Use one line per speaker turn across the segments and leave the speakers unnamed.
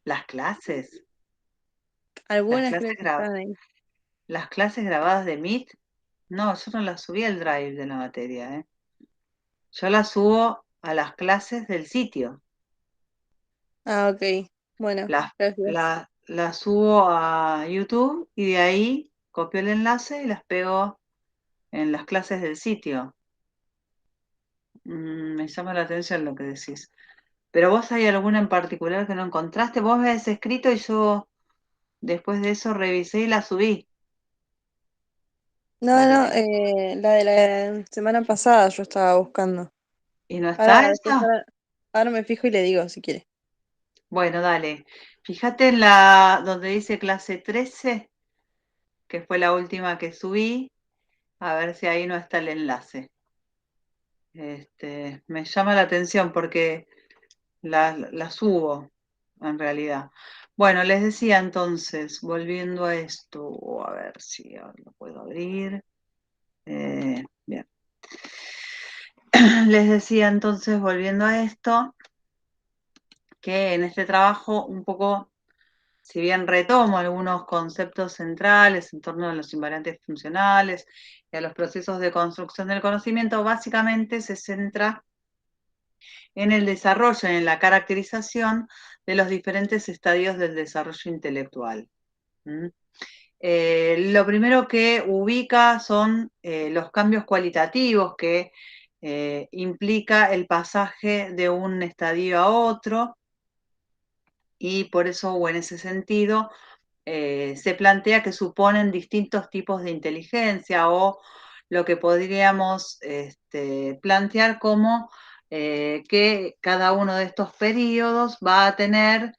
Las clases, las
Algunas
clases
creo que están ahí.
las clases grabadas de Meet, no, yo no las subí al Drive de la materia, ¿eh? Yo las subo a las clases del sitio.
Ah, ok. Bueno,
Las,
gracias.
las subo a YouTube y de ahí copio el enlace y las pego en las clases del sitio. Me llama la atención lo que decís. Pero vos hay alguna en particular que no encontraste. Vos me habías escrito y yo después de eso revisé y la subí.
No,
La que
no,
te...
la de la semana pasada yo estaba buscando.
¿Y no
Ahora,
está
después,
esa?
ahora me fijo y le digo si quiere.
Bueno, dale. Fíjate en la donde dice clase 13, que fue la última que subí, a ver si ahí no está el enlace. Me llama la atención porque la subo, en realidad. Bueno, les decía entonces, volviendo a esto, a ver si ahora lo puedo abrir. Bien. Les decía entonces, volviendo a esto, que en este trabajo un poco, si bien retomo algunos conceptos centrales en torno a los invariantes funcionales y a los procesos de construcción del conocimiento, básicamente se centra en el desarrollo, en la caracterización de los diferentes estadios del desarrollo intelectual. ¿Mm? Lo primero que ubica son los cambios cualitativos que implica el pasaje de un estadio a otro y por eso, o en ese sentido, se plantea que suponen distintos tipos de inteligencia o lo que podríamos plantear como que cada uno de estos periodos va a tener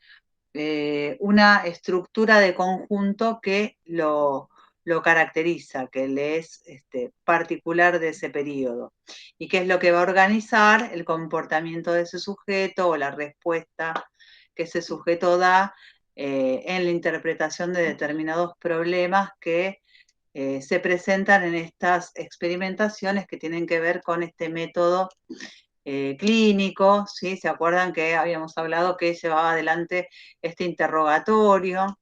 una estructura de conjunto que lo caracteriza, que le es particular de ese periodo, y que es lo que va a organizar el comportamiento de ese sujeto o la respuesta que ese sujeto da en la interpretación de determinados problemas que se presentan en estas experimentaciones que tienen que ver con este método clínico, ¿sí? ¿Se acuerdan que habíamos hablado que llevaba adelante este interrogatorio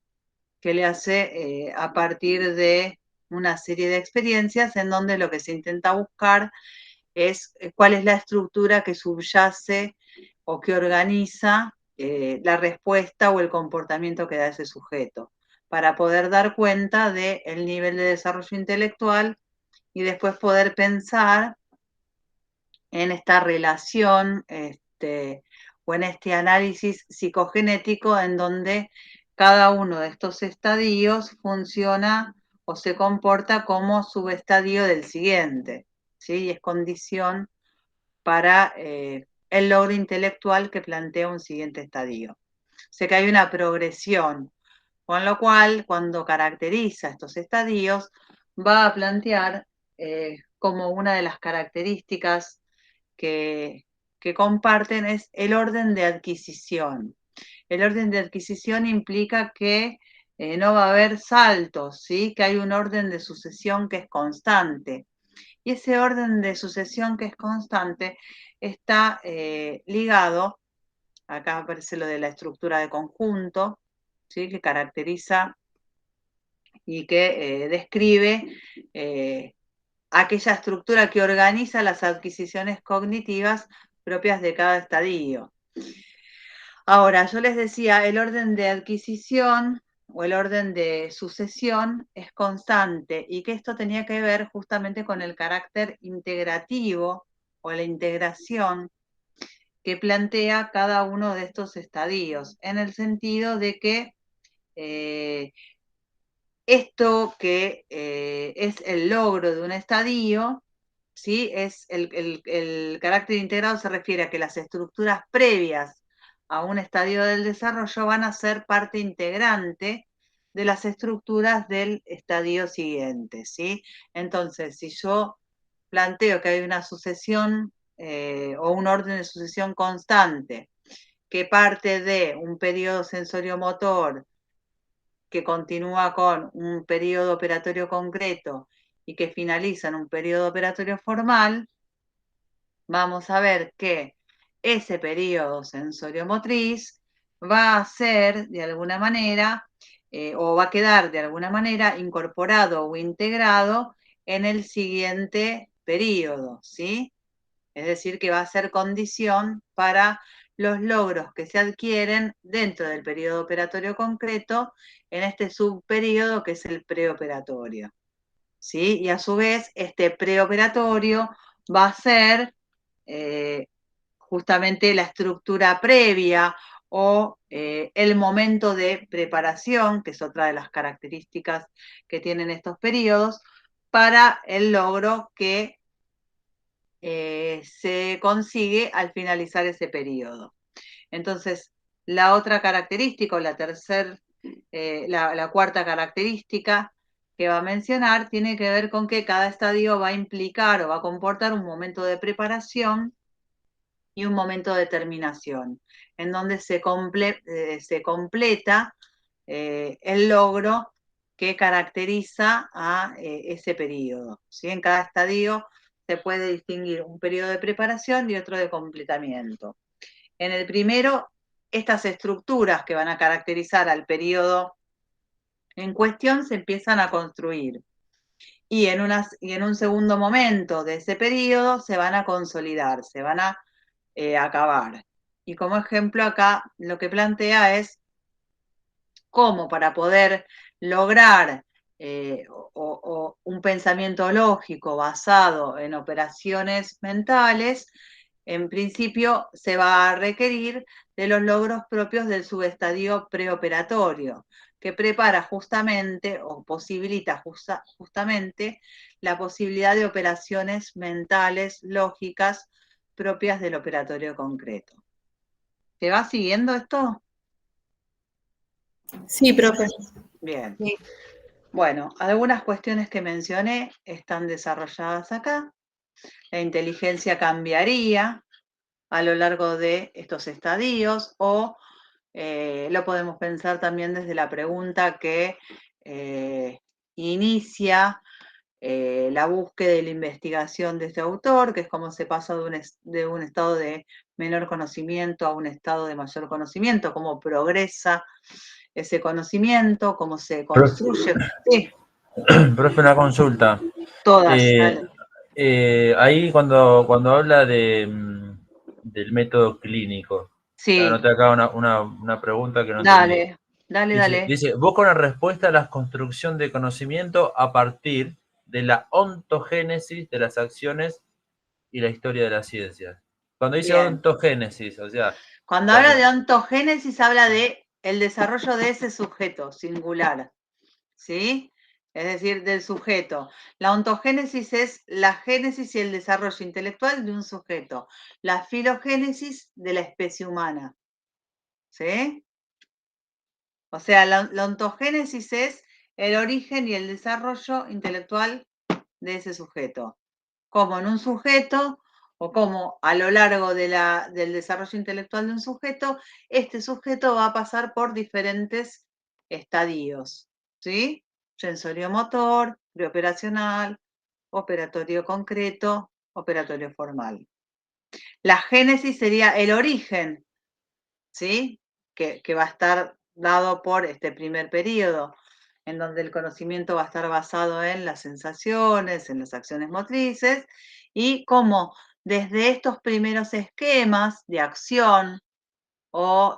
que le hace a partir de una serie de experiencias en donde lo que se intenta buscar es cuál es la estructura que subyace o que organiza la respuesta o el comportamiento que da ese sujeto, para poder dar cuenta del nivel de desarrollo intelectual y después poder pensar en esta relación o en este análisis psicogenético en donde cada uno de estos estadios funciona o se comporta como subestadio del siguiente, ¿sí? Y es condición para el logro intelectual que plantea un siguiente estadio. O sea que hay una progresión, con lo cual, cuando caracteriza estos estadios, va a plantear como una de las características que, que comparten es el orden de adquisición. El orden de adquisición implica que no va a haber saltos, ¿sí? Que hay un orden de sucesión que es constante. Y ese orden de sucesión que es constante está ligado, acá aparece lo de la estructura de conjunto, ¿sí? Que caracteriza y que describe aquella estructura que organiza las adquisiciones cognitivas propias de cada estadio. Ahora, yo les decía, el orden de adquisición o el orden de sucesión es constante y que esto tenía que ver justamente con el carácter integrativo o la integración que plantea cada uno de estos estadios, en el sentido de que eh, esto que es el logro de un estadio, ¿sí? Es el carácter integrado se refiere a que las estructuras previas a un estadio del desarrollo van a ser parte integrante de las estructuras del estadio siguiente, ¿sí? Entonces, si yo planteo que hay una sucesión o un orden de sucesión constante que parte de un periodo sensoriomotor que continúa con un periodo operatorio concreto y que finaliza en un periodo operatorio formal, vamos a ver que ese periodo sensoriomotriz va a ser de alguna manera, o va a quedar de alguna manera incorporado o integrado en el siguiente periodo, ¿sí? Es decir, que va a ser condición para los logros que se adquieren dentro del periodo operatorio concreto en este subperiodo que es el preoperatorio, ¿sí? Y a su vez, este preoperatorio va a ser justamente la estructura previa o el momento de preparación, que es otra de las características que tienen estos periodos, para el logro que se consigue al finalizar ese periodo. Entonces, la otra característica, o la cuarta característica que va a mencionar, tiene que ver con que cada estadio va a implicar o va a comportar un momento de preparación y un momento de terminación, en donde se completa el logro que caracteriza a ese periodo, ¿sí? En cada estadio se puede distinguir un periodo de preparación y otro de completamiento. En el primero, estas estructuras que van a caracterizar al periodo en cuestión se empiezan a construir. Y en un segundo momento de ese periodo se van a consolidar, se van a acabar. Y como ejemplo acá lo que plantea es cómo para poder lograr un pensamiento lógico basado en operaciones mentales, en principio se va a requerir de los logros propios del subestadio preoperatorio, que prepara justamente o posibilita justamente la posibilidad de operaciones mentales lógicas propias del operatorio concreto. ¿Te va siguiendo esto?
Sí, profe.
Bien.
Sí.
Bueno, algunas cuestiones que mencioné están desarrolladas acá. La inteligencia cambiaría a lo largo de estos estadios o lo podemos pensar también desde la pregunta que inicia la búsqueda y la investigación de este autor, que es cómo se pasa de un estado de menor conocimiento a un estado de mayor conocimiento, cómo progresa ese conocimiento, cómo se construye. Sí,
Profe, una consulta.
todas, dale.
Ahí cuando habla del método clínico,
Sí,
anoté acá una pregunta que no entendí.
dale, dale,
Dice,
dale.
dice, busca una respuesta a la construcción de conocimiento a partir de la ontogénesis de las acciones y la historia de la ciencia. Cuando dice
Bien.
ontogénesis, o sea,
Cuando habla
cuando,
de ontogénesis, habla de el desarrollo de ese sujeto singular, ¿sí? Es decir, del sujeto. La ontogénesis es la génesis y el desarrollo intelectual de un sujeto. La filogénesis de la especie humana, ¿sí? O sea, la ontogénesis es el origen y el desarrollo intelectual de ese sujeto. Como en un sujeto o como a lo largo del desarrollo intelectual de un sujeto, este sujeto va a pasar por diferentes estadios, ¿sí? Sensorio-motor, preoperacional, operatorio concreto, operatorio formal. La génesis sería el origen, ¿sí? Que va a estar dado por este primer periodo, en donde el conocimiento va a estar basado en las sensaciones, en las acciones motrices, y cómo desde estos primeros esquemas de acción o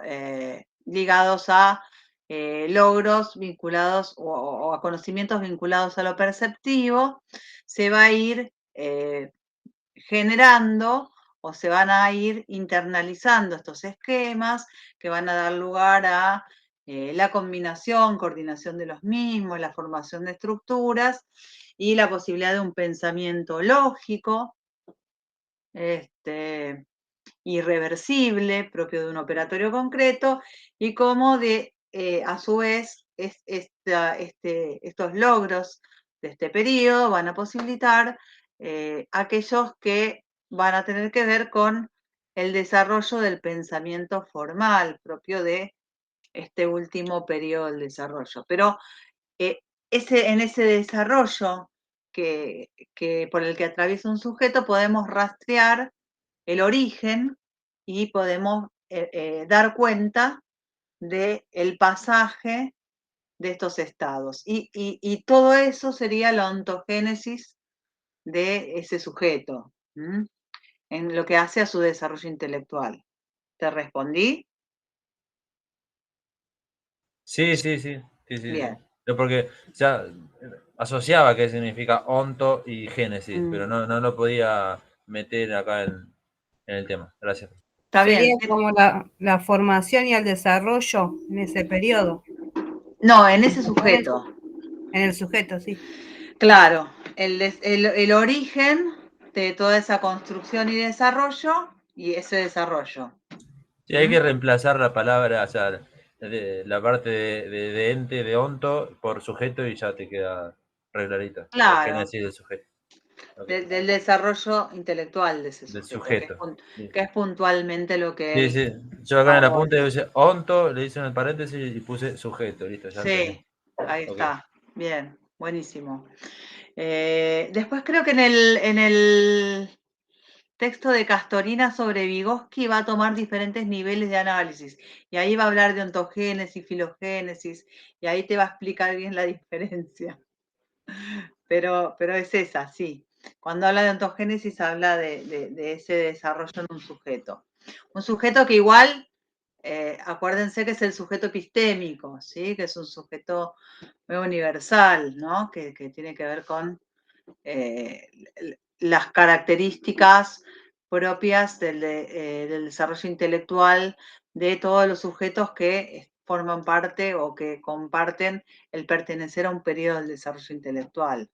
ligados a logros vinculados o a conocimientos vinculados a lo perceptivo, se va a ir generando o se van a ir internalizando estos esquemas que van a dar lugar a la combinación, coordinación de los mismos, la formación de estructuras y la posibilidad de un pensamiento lógico, irreversible, propio de un operatorio concreto, y cómo a su vez estos logros de este periodo van a posibilitar aquellos que van a tener que ver con el desarrollo del pensamiento formal propio de este último periodo del desarrollo. Pero eh, en ese desarrollo por el que atraviesa un sujeto podemos rastrear el origen y podemos dar cuenta del pasaje de estos estados. Y todo eso sería la ontogénesis de ese sujeto, en lo que hace a su desarrollo intelectual. ¿Te respondí?
Sí.
Bien.
Pero porque ya asociaba qué significa onto y génesis, pero no lo podía meter acá en el tema. Gracias.
Está
Sería
bien.
como la formación y el desarrollo en ese periodo.
No, en ese sujeto.
En el sujeto, sí.
Claro, el origen de toda esa construcción y desarrollo y ese desarrollo.
Sí, hay que reemplazar la palabra, o sea, la parte de ente, de onto, por sujeto y ya te queda re clarito.
Claro.
La génesis del sujeto. Okay.
Del desarrollo intelectual de ese
Del
sujeto,
sujeto.
que es puntualmente lo que
Sí,
él
sí. Yo acá en el apunte
aborda.
dice onto, le hice en el paréntesis y puse sujeto. Listo, ya entendí.
Sí, ahí
Ok.
está. Bien, buenísimo. Después creo que en el texto de Castorina sobre Vygotsky va a tomar diferentes niveles de análisis. Y ahí va a hablar de ontogénesis, filogénesis, y ahí te va a explicar bien la diferencia. Pero es esa, sí. Cuando habla de ontogénesis habla de ese desarrollo en un sujeto. Un sujeto que igual, acuérdense que es el sujeto epistémico, ¿sí? Que es un sujeto muy universal, ¿no? Que tiene que ver con las características propias del desarrollo intelectual de todos los sujetos que forman parte o que comparten el pertenecer a un periodo del desarrollo intelectual,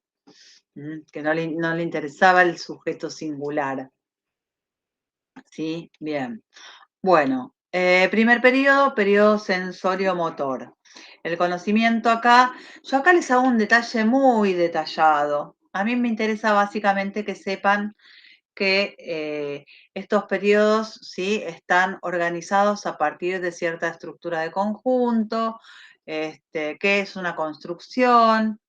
que no le interesaba el sujeto singular. ¿Sí? Bien. Bueno, primer periodo sensorio-motor. El conocimiento acá, yo acá les hago un detalle muy detallado. A mí me interesa básicamente que sepan que estos periodos, ¿sí?, están organizados a partir de cierta estructura de conjunto, que es una construcción,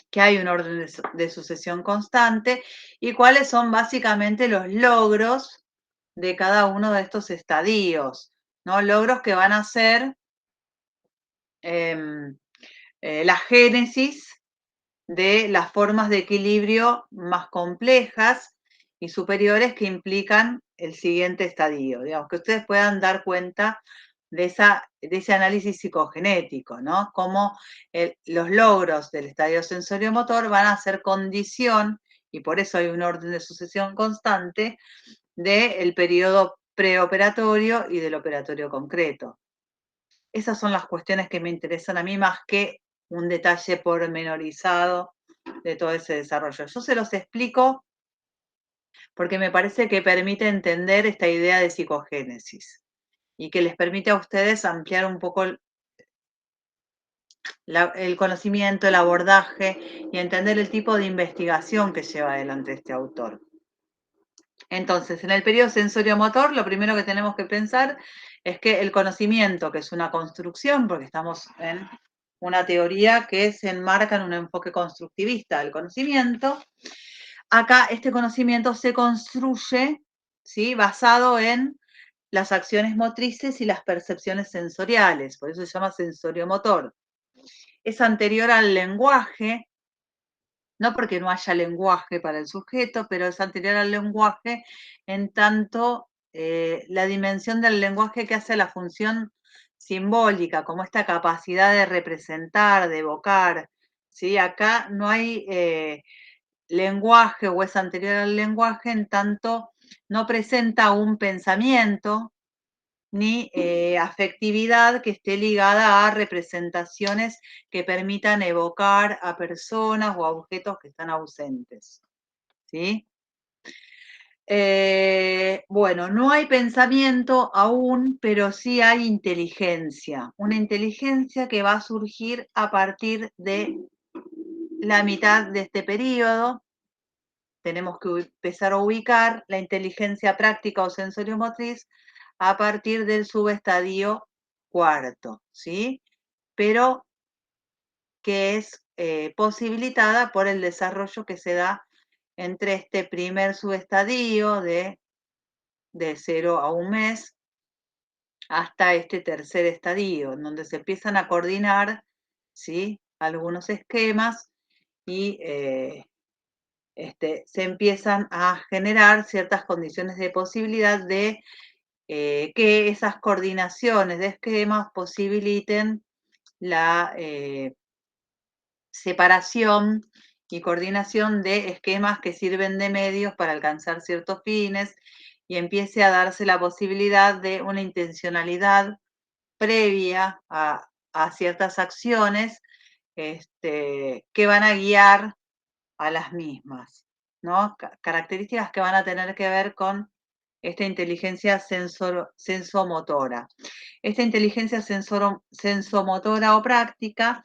que hay un orden de sucesión constante y cuáles son básicamente los logros de cada uno de estos estadios, ¿no? Logros que van a ser la génesis de las formas de equilibrio más complejas y superiores que implican el siguiente estadio. Digamos, que ustedes puedan dar cuenta de ese análisis psicogenético, ¿no? Cómo los logros del estadio sensorio-motor van a ser condición, y por eso hay un orden de sucesión constante, del periodo preoperatorio y del operatorio concreto. Esas son las cuestiones que me interesan a mí más que un detalle pormenorizado de todo ese desarrollo. Yo se los explico porque me parece que permite entender esta idea de psicogénesis y que les permite a ustedes ampliar un poco el conocimiento, el abordaje y entender el tipo de investigación que lleva adelante este autor. Entonces, en el periodo sensorio-motor, lo primero que tenemos que pensar es que el conocimiento, que es una construcción, porque estamos en una teoría que se enmarca en un enfoque constructivista del conocimiento, acá este conocimiento se construye, ¿sí?, basado en las acciones motrices y las percepciones sensoriales, por eso se llama sensorio-motor. Es anterior al lenguaje, no porque no haya lenguaje para el sujeto, pero es anterior al lenguaje en tanto la dimensión del lenguaje que hace la función simbólica, como esta capacidad de representar, de evocar, ¿sí? Acá no hay lenguaje o es anterior al lenguaje en tanto no presenta un pensamiento ni afectividad que esté ligada a representaciones que permitan evocar a personas o a objetos que están ausentes. ¿Sí? Bueno, no hay pensamiento aún, pero sí hay inteligencia. Una inteligencia que va a surgir a partir de la mitad de este periodo. Tenemos que empezar a ubicar la inteligencia práctica o sensoriomotriz a partir del subestadio cuarto, ¿sí? Pero que es posibilitada por el desarrollo que se da entre este primer subestadio de 0 a 1 mes, hasta este tercer estadio, en donde se empiezan a coordinar, ¿sí?, algunos esquemas y se empiezan a generar ciertas condiciones de posibilidad de que esas coordinaciones de esquemas posibiliten la separación y coordinación de esquemas que sirven de medios para alcanzar ciertos fines y empiece a darse la posibilidad de una intencionalidad previa a ciertas acciones que van a guiar a las mismas, ¿no? Características que van a tener que ver con esta inteligencia sensomotora. Esta inteligencia sensomotora o práctica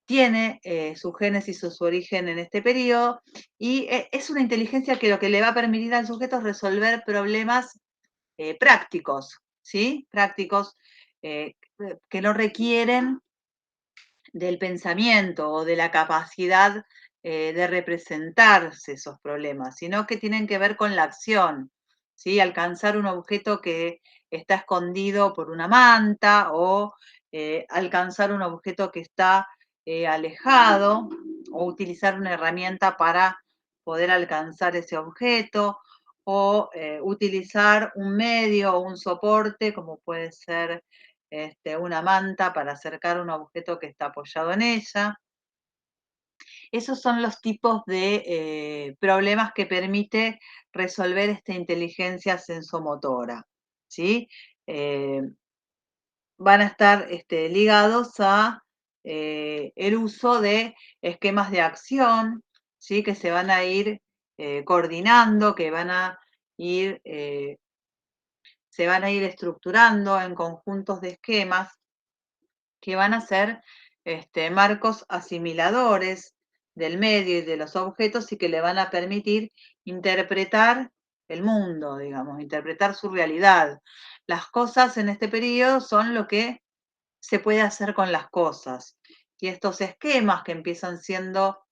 tiene su génesis o su origen en este periodo y es una inteligencia que lo que le va a permitir al sujeto es resolver problemas prácticos, ¿sí? Prácticos que no requieren del pensamiento o de la capacidad de representarse esos problemas, sino que tienen que ver con la acción, ¿sí? Alcanzar un objeto que está escondido por una manta o alcanzar un objeto que está alejado o utilizar una herramienta para poder alcanzar ese objeto o utilizar un medio o un soporte como puede ser una manta para acercar un objeto que está apoyado en ella. Esos son los tipos de problemas que permite resolver esta inteligencia sensomotora, ¿sí? Van a estar ligados a el uso de esquemas de acción, ¿sí? Que se van a ir coordinando, que van a ir, se van a ir estructurando en conjuntos de esquemas que van a ser marcos asimiladores del medio y de los objetos y que le van a permitir interpretar el mundo, digamos, interpretar su realidad. Las cosas en este periodo son lo que se puede hacer con las cosas. Y estos esquemas que empiezan siendo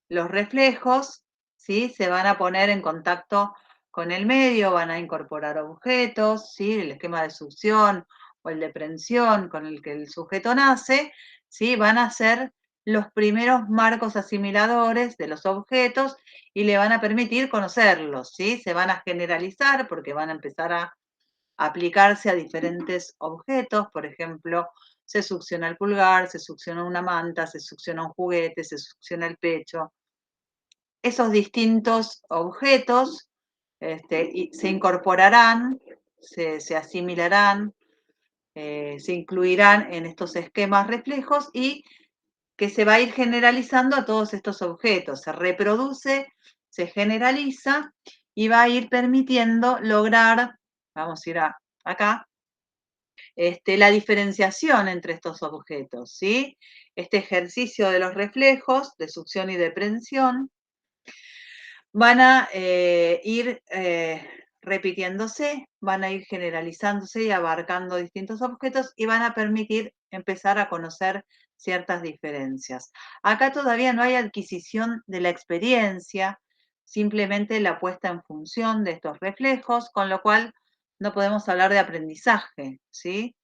los reflejos, ¿sí?, se van a poner en contacto con el medio, van a incorporar objetos, ¿sí?, el esquema de succión o el de prensión con el que el sujeto nace, ¿sí?, van a ser los primeros marcos asimiladores de los objetos y le van a permitir conocerlos, ¿sí? Se van a generalizar porque van a empezar a aplicarse a diferentes objetos, por ejemplo, se succiona el pulgar, se succiona una manta, se succiona un juguete, se succiona el pecho. Esos distintos objetos se incorporarán, se asimilarán, se incluirán en estos esquemas reflejos y que se va a ir generalizando a todos estos objetos. Se reproduce, se generaliza y va a ir permitiendo lograr, vamos a ir acá, la diferenciación entre estos objetos, ¿sí? Este ejercicio de los reflejos, de succión y de prensión, van a ir repitiéndose, van a ir generalizándose y abarcando distintos objetos y van a permitir empezar a conocer ciertas diferencias. Acá todavía no hay adquisición de la experiencia, simplemente la puesta en función de estos reflejos, con lo cual no podemos hablar de aprendizaje, ¿sí?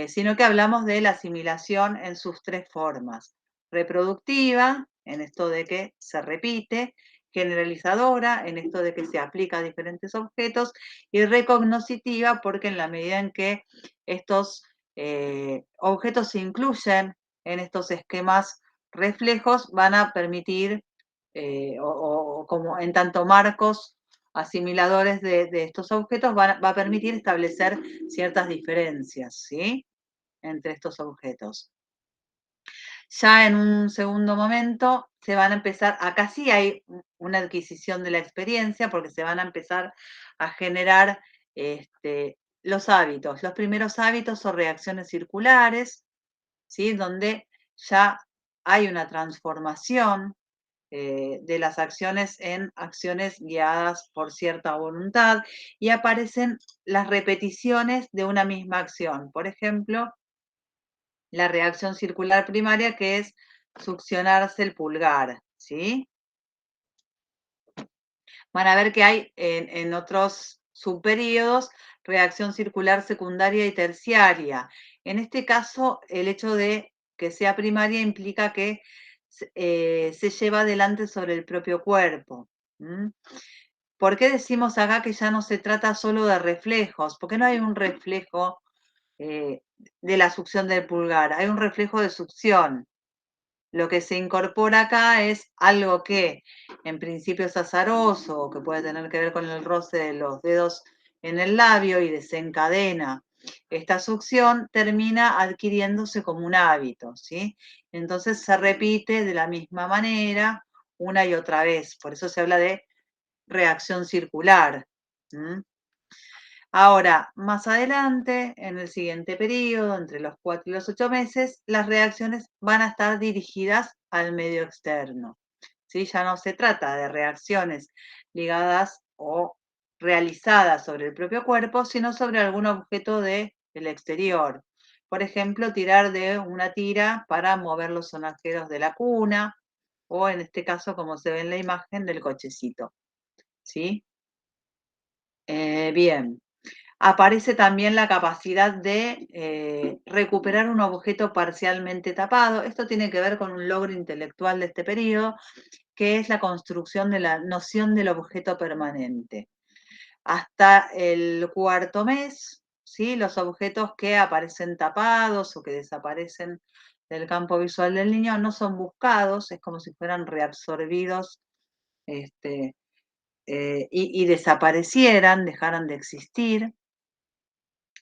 Sino que hablamos de la asimilación en sus tres formas: reproductiva, en esto de que se repite; generalizadora, en esto de que se aplica a diferentes objetos; y recognoscitiva, porque en la medida en que estos objetos se incluyen en estos esquemas reflejos, van a permitir, o como en tanto marcos asimiladores de estos objetos, va a permitir establecer ciertas diferencias, ¿sí?, entre estos objetos. Ya en un segundo momento se van a empezar, acá sí hay una adquisición de la experiencia, porque se van a empezar a generar los hábitos. Los primeros hábitos o reacciones circulares, ¿sí?, donde ya hay una transformación de las acciones en acciones guiadas por cierta voluntad y aparecen las repeticiones de una misma acción. Por ejemplo, la reacción circular primaria, que es succionarse el pulgar, ¿sí? Van a ver que hay en otros subperíodos reacción circular secundaria y terciaria. En este caso, el hecho de que sea primaria implica que se lleva adelante sobre el propio cuerpo. ¿Por qué decimos acá que ya no se trata solo de reflejos? Porque no hay un reflejo de la succión del pulgar, hay un reflejo de succión. Lo que se incorpora acá es algo que en principio es azaroso o que puede tener que ver con el roce de los dedos en el labio y desencadena esta succión, termina adquiriéndose como un hábito, ¿sí? Entonces se repite de la misma manera una y otra vez. Por eso se habla de reacción circular. Ahora, más adelante, en el siguiente periodo, entre los 4 y los 8 meses, las reacciones van a estar dirigidas al medio externo. ¿Sí? Ya no se trata de reacciones ligadas o realizadas sobre el propio cuerpo, sino sobre algún objeto del exterior. Por ejemplo, tirar de una tira para mover los sonajeros de la cuna, o en este caso, como se ve en la imagen, del cochecito. ¿Sí? Bien. Aparece también la capacidad de recuperar un objeto parcialmente tapado. Esto tiene que ver con un logro intelectual de este periodo, que es la construcción de la noción del objeto permanente. Hasta el 4º mes, ¿sí? Los objetos que aparecen tapados o que desaparecen del campo visual del niño no son buscados, es como si fueran reabsorbidos y desaparecieran, dejaran de existir.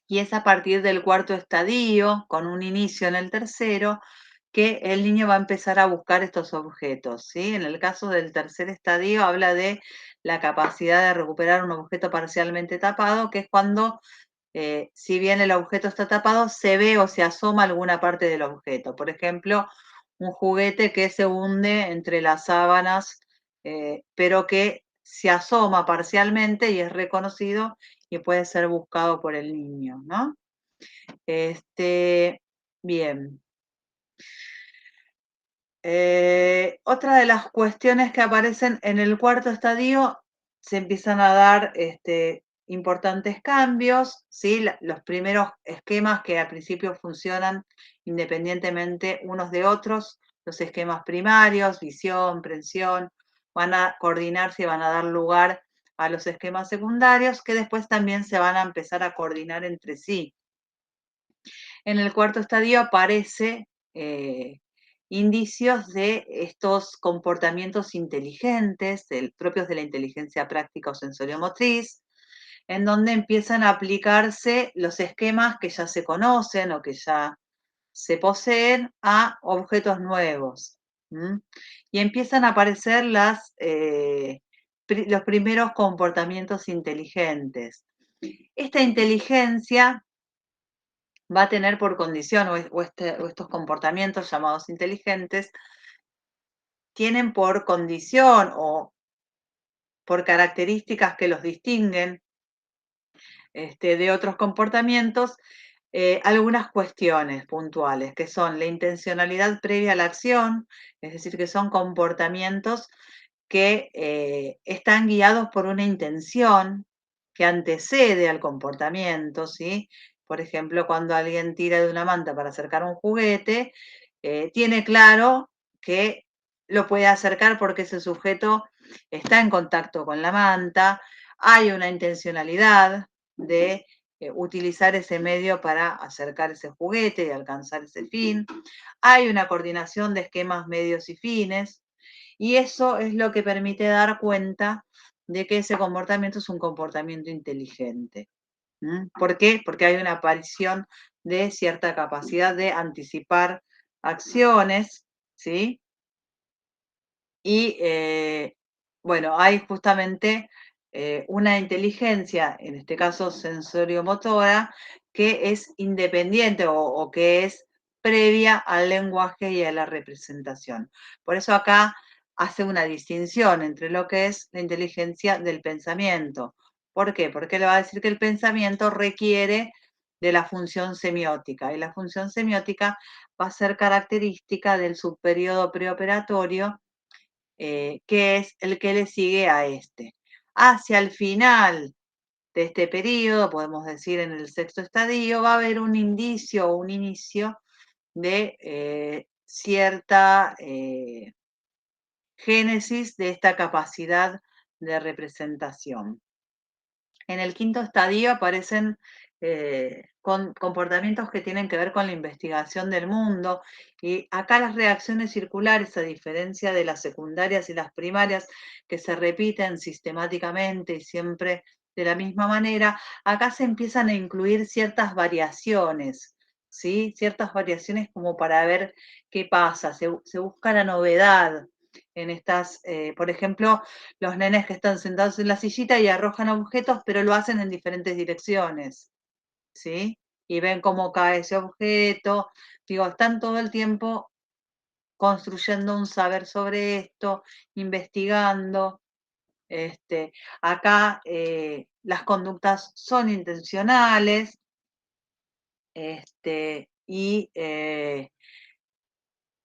Y es a partir del 4º estadio, con un inicio en el 3º, que el niño va a empezar a buscar estos objetos, ¿sí? En el caso del 3er estadio habla de la capacidad de recuperar un objeto parcialmente tapado, que es cuando, si bien el objeto está tapado, se ve o se asoma alguna parte del objeto. Por ejemplo, un juguete que se hunde entre las sábanas, pero que se asoma parcialmente y es reconocido y puede ser buscado por el niño, ¿no? Bien. Otra de las cuestiones que aparecen en el 4º estadio, se empiezan a dar importantes cambios, ¿sí? Los primeros esquemas que al principio funcionan independientemente unos de otros, los esquemas primarios, visión, prensión, van a coordinarse y van a dar lugar a los esquemas secundarios que después también se van a empezar a coordinar entre sí. En el 4º estadio aparece indicios de estos comportamientos inteligentes, propios de la inteligencia práctica o sensoriomotriz, en donde empiezan a aplicarse los esquemas que ya se conocen o que ya se poseen a objetos nuevos. Y empiezan a aparecer los primeros comportamientos inteligentes. Esta inteligencia va a tener por condición, o estos comportamientos llamados inteligentes, tienen por condición o por características que los distinguen de otros comportamientos, algunas cuestiones puntuales, que son la intencionalidad previa a la acción, es decir, que son comportamientos que están guiados por una intención que antecede al comportamiento, ¿sí? Por ejemplo, cuando alguien tira de una manta para acercar un juguete, tiene claro que lo puede acercar porque ese sujeto está en contacto con la manta, hay una intencionalidad de utilizar ese medio para acercar ese juguete y alcanzar ese fin, hay una coordinación de esquemas, medios y fines, y eso es lo que permite dar cuenta de que ese comportamiento es un comportamiento inteligente. ¿Por qué? Porque hay una aparición de cierta capacidad de anticipar acciones, ¿sí? Y bueno, hay justamente una inteligencia, en este caso sensoriomotora, que es independiente o que es previa al lenguaje y a la representación. Por eso acá hace una distinción entre lo que es la inteligencia del pensamiento. ¿Por qué? Porque le va a decir que el pensamiento requiere de la función semiótica y la función semiótica va a ser característica del subperíodo preoperatorio, que es el que le sigue a este. Hacia el final de este periodo, podemos decir en el sexto estadio, va a haber un indicio o un inicio de cierta génesis de esta capacidad de representación. En el quinto estadio aparecen comportamientos que tienen que ver con la investigación del mundo, y acá las reacciones circulares, a diferencia de las secundarias y las primarias, que se repiten sistemáticamente y siempre de la misma manera, acá se empiezan a incluir ciertas variaciones, ¿sí? Ciertas variaciones como para ver qué pasa, se busca la novedad en estas, por ejemplo, los nenes que están sentados en la sillita y arrojan objetos, pero lo hacen en diferentes direcciones, ¿sí? Y ven cómo cae ese objeto. Digo, están todo el tiempo construyendo un saber sobre esto, investigando. Acá las conductas son intencionales, y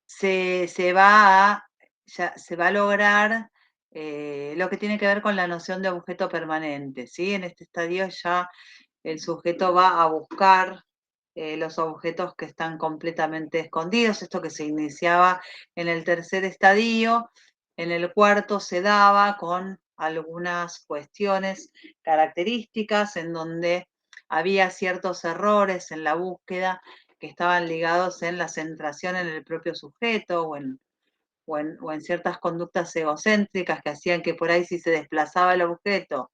se va a lograr lo que tiene que ver con la noción de objeto permanente, ¿sí? En este estadio ya el sujeto va a buscar los objetos que están completamente escondidos, esto que se iniciaba en el tercer estadio. En el cuarto se daba con algunas cuestiones características en donde había ciertos errores en la búsqueda que estaban ligados en la centración en el propio sujeto o en ciertas conductas egocéntricas que hacían que por ahí, si se desplazaba el objeto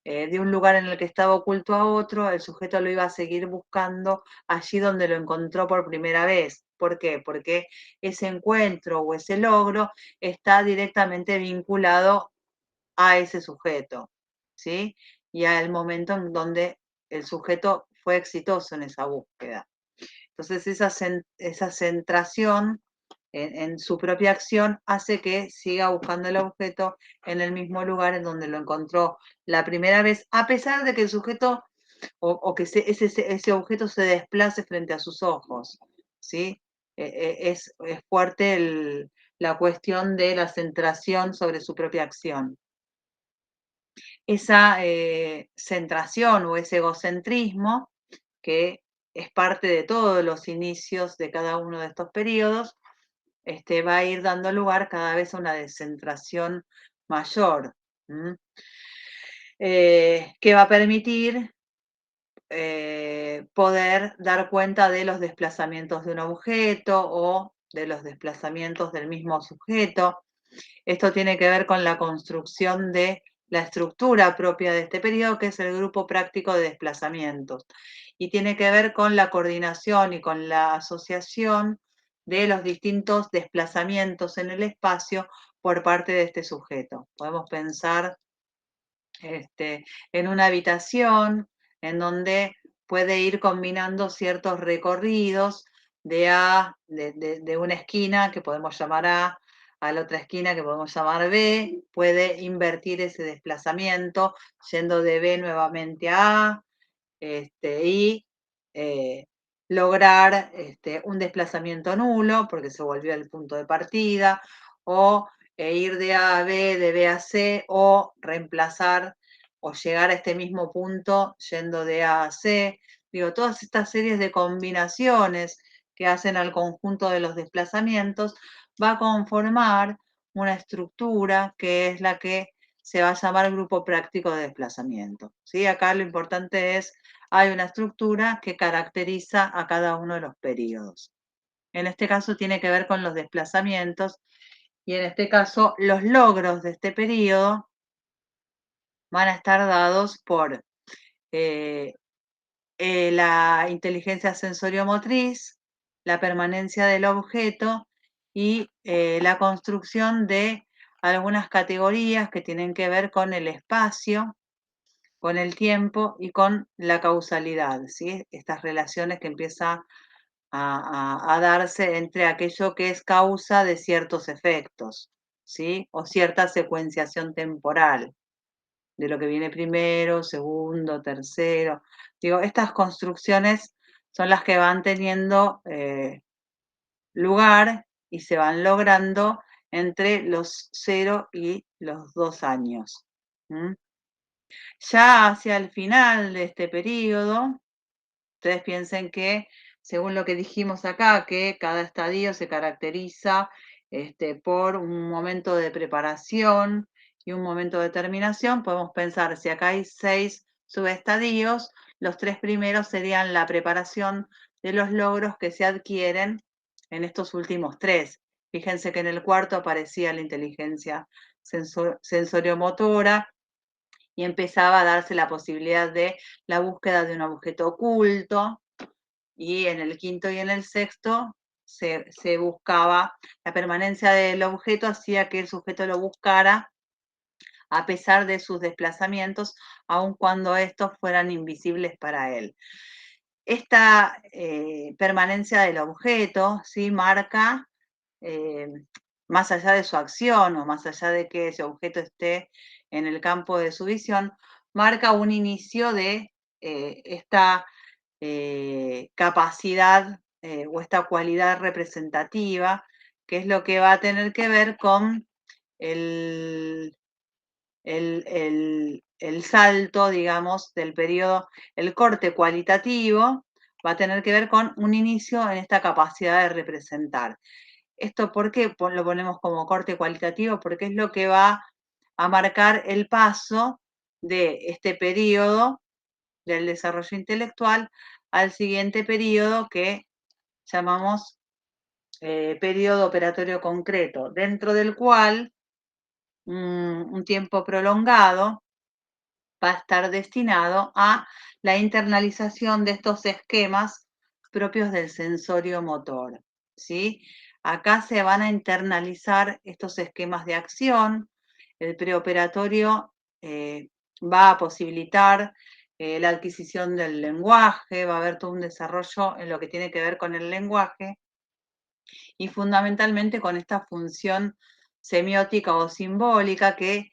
de un lugar en el que estaba oculto a otro, el sujeto lo iba a seguir buscando allí donde lo encontró por primera vez. ¿Por qué? Porque ese encuentro o ese logro está directamente vinculado a ese sujeto, ¿sí? Y al momento en donde el sujeto fue exitoso en esa búsqueda. Entonces, esa centración en su propia acción hace que siga buscando el objeto en el mismo lugar en donde lo encontró la primera vez, a pesar de que el sujeto o que ese objeto se desplace frente a sus ojos, ¿sí? Es fuerte la cuestión de la centración sobre su propia acción. Esa centración o ese egocentrismo, que es parte de todos los inicios de cada uno de estos periodos, va a ir dando lugar cada vez a una descentración mayor, que va a permitir poder dar cuenta de los desplazamientos de un objeto o de los desplazamientos del mismo sujeto. Esto tiene que ver con la construcción de la estructura propia de este periodo, que es el grupo práctico de desplazamientos, y tiene que ver con la coordinación y con la asociación de los distintos desplazamientos en el espacio por parte de este sujeto. Podemos pensar en una habitación en donde puede ir combinando ciertos recorridos de una esquina que podemos llamar a la otra esquina que podemos llamar B, puede invertir ese desplazamiento yendo de B nuevamente a A, y lograr un desplazamiento nulo porque se volvió el punto de partida, o ir de A a B, de B a C, o reemplazar o llegar a este mismo punto yendo de A a C. Digo, todas estas series de combinaciones que hacen al conjunto de los desplazamientos va a conformar una estructura que es la que se va a llamar grupo práctico de desplazamiento, ¿sí? Acá lo importante es, hay una estructura que caracteriza a cada uno de los periodos. En este caso tiene que ver con los desplazamientos, y en este caso los logros de este periodo van a estar dados por la inteligencia sensoriomotriz, la permanencia del objeto y la construcción de algunas categorías que tienen que ver con el espacio, con el tiempo y con la causalidad, ¿sí? Estas relaciones que empiezan a darse entre aquello que es causa de ciertos efectos, ¿sí? O cierta secuenciación temporal de lo que viene primero, segundo, tercero. Digo, estas construcciones son las que van teniendo lugar y se van logrando entre los 0 y los 2 años. Ya hacia el final de este periodo, ustedes piensen que, según lo que dijimos acá, que cada estadio se caracteriza por un momento de preparación y un momento de terminación, podemos pensar, si acá hay 6 subestadios, los 3 primeros serían la preparación de los logros que se adquieren en estos últimos 3. Fíjense que en el cuarto aparecía la inteligencia sensoriomotora y empezaba a darse la posibilidad de la búsqueda de un objeto oculto, y en el quinto y en el sexto se buscaba la permanencia del objeto, hacía que el sujeto lo buscara a pesar de sus desplazamientos, aun cuando estos fueran invisibles para él. Esta permanencia del objeto, ¿sí?, marca, más allá de su acción o más allá de que ese objeto esté en el campo de su visión, marca un inicio de esta capacidad o esta cualidad representativa, que es lo que va a tener que ver con el salto, digamos, del periodo, el corte cualitativo va a tener que ver con un inicio en esta capacidad de representar. ¿Esto por qué lo ponemos como corte cualitativo? Porque es lo que va a marcar el paso de este periodo del desarrollo intelectual al siguiente periodo que llamamos periodo operatorio concreto, dentro del cual un tiempo prolongado va a estar destinado a la internalización de estos esquemas propios del sensorio motor, ¿sí? Acá se van a internalizar estos esquemas de acción. El preoperatorio va a posibilitar la adquisición del lenguaje, va a haber todo un desarrollo en lo que tiene que ver con el lenguaje y fundamentalmente con esta función semiótica o simbólica que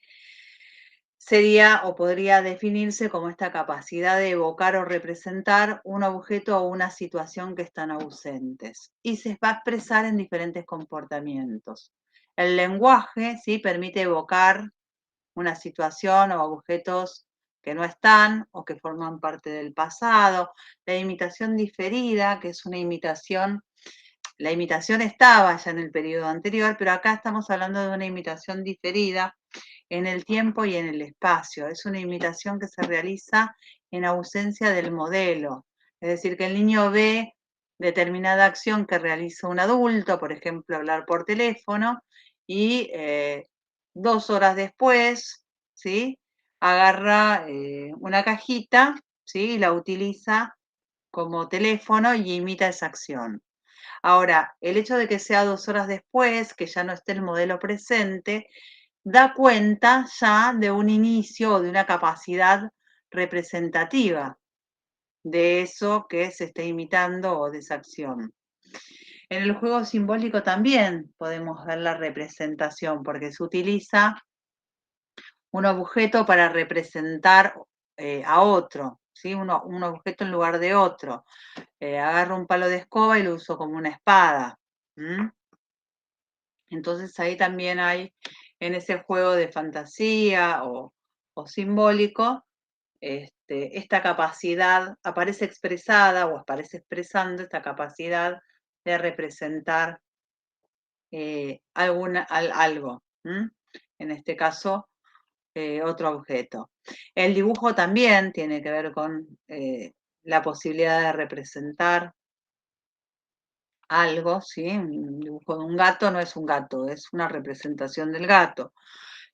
sería o podría definirse como esta capacidad de evocar o representar un objeto o una situación que están ausentes y se va a expresar en diferentes comportamientos. El lenguaje, ¿sí?, permite evocar una situación o objetos que no están o que forman parte del pasado. La imitación diferida, que es una imitación, la imitación estaba ya en el periodo anterior, pero acá estamos hablando de una imitación diferida en el tiempo y en el espacio. Es una imitación que se realiza en ausencia del modelo. Es decir, que el niño ve determinada acción que realiza un adulto, por ejemplo, hablar por teléfono, y 2 horas después, ¿sí?, agarra una cajita, ¿sí?, y la utiliza como teléfono y imita esa acción. Ahora, el hecho de que sea 2 horas después, que ya no esté el modelo presente, da cuenta ya de un inicio o de una capacidad representativa de eso que se está imitando o de esa acción. En el juego simbólico también podemos ver la representación, porque se utiliza un objeto para representar a otro, ¿sí?, un objeto en lugar de otro. Agarro un palo de escoba y lo uso como una espada. Entonces ahí también hay, en ese juego de fantasía o simbólico, esta capacidad aparece expresada o aparece expresando esta capacidad de representar algo. En este caso, otro objeto. El dibujo también tiene que ver con la posibilidad de representar algo, ¿sí? Un dibujo de un gato no es un gato, es una representación del gato.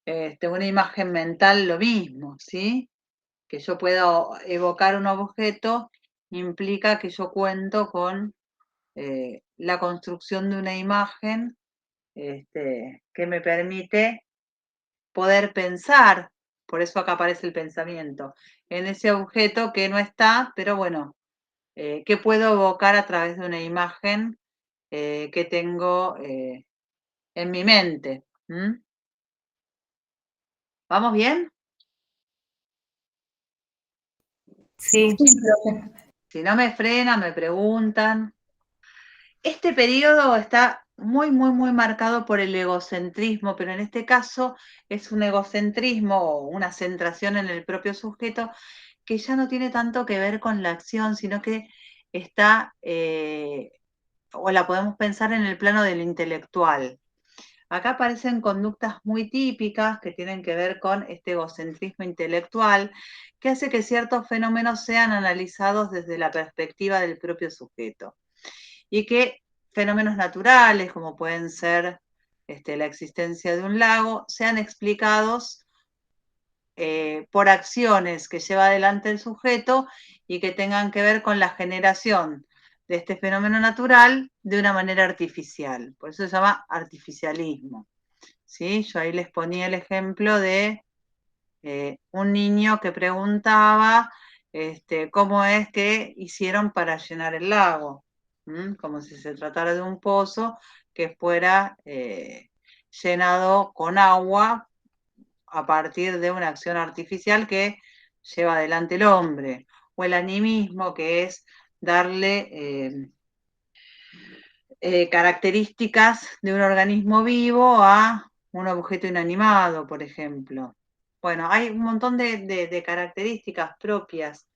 Una imagen mental, lo mismo, ¿sí? Que yo pueda evocar un objeto implica que yo cuento con la construcción de una imagen que me permite poder pensar, por eso acá aparece el pensamiento, en ese objeto que no está, pero bueno, que puedo evocar a través de una imagen que tengo en mi mente. ¿Vamos bien?
Sí,
Sí, profe.
Si no me frenan, me preguntan. Este periodo está muy, muy, muy marcado por el egocentrismo, pero en este caso es un egocentrismo o una centración en el propio sujeto que ya no tiene tanto que ver con la acción, sino que está, o la podemos pensar en el plano del intelectual. Acá aparecen conductas muy típicas que tienen que ver con este egocentrismo intelectual, que hace que ciertos fenómenos sean analizados desde la perspectiva del propio sujeto. Y que fenómenos naturales, como pueden ser la existencia de un lago, sean explicados por acciones que lleva adelante el sujeto y que tengan que ver con la generación de este fenómeno natural de una manera artificial. Por eso se llama artificialismo. ¿Sí? Yo ahí les ponía el ejemplo de un niño que preguntaba cómo es que hicieron para llenar el lago, como si se tratara de un pozo que fuera llenado con agua a partir de una acción artificial que lleva adelante el hombre, o el animismo, que es darle características de un organismo vivo a un objeto inanimado, por ejemplo. Bueno, hay un montón de características propias